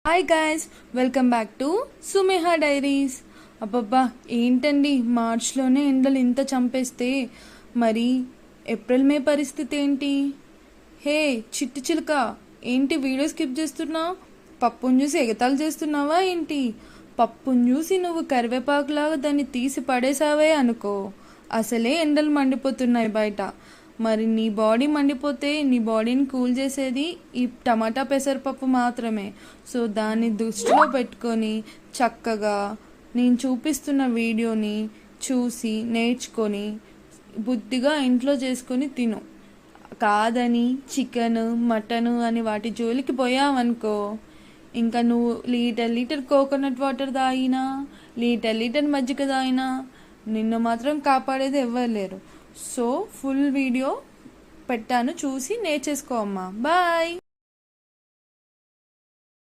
Hi guys, welcome back to Sumeha diaries. అబ్బబ్బా, ఏంటండి మార్చ్లోనే ఎండలు ఇంత చంపేస్తే మరి ఏప్రిల్ మే పరిస్థితి ఏంటి? హే చిట్టి చిలుక, ఏంటి వీడియో స్కిప్ చేస్తున్నావు? పప్పును చూసి ఎగతాళి చేస్తున్నావా ఏంటి? పప్పును చూసి నువ్వు కరివేపాకులాగా దాన్ని తీసి పడేసావే అనుకో, అసలే ఎండలు మండిపోతున్నాయి బయట. మరి నీ బాడీ మండిపోతే నీ బాడీని కూల్ చేసేది ఈ టమాటా పెసరపప్పు మాత్రమే. సో దాన్ని దృష్టిలో పెట్టుకొని చక్కగా నేను చూపిస్తున్న వీడియోని చూసి నేర్చుకొని బుద్ధిగా ఇంట్లో చేసుకొని తిను. కాదని చికెన్ మటన్ అని వాటి జోలికి పోయావనుకో, ఇంకా నువ్వు లీటర్ కోకోనట్ వాటర్ తాగినా, లీటర్ మజ్జిగ తాగినా నిన్ను మాత్రం కాపాడేది ఎవ్వరు లేరు. సో ఫుల్ వీడియో పెట్టాను, చూసి నేర్చేసుకో అమ్మా. బాయ్.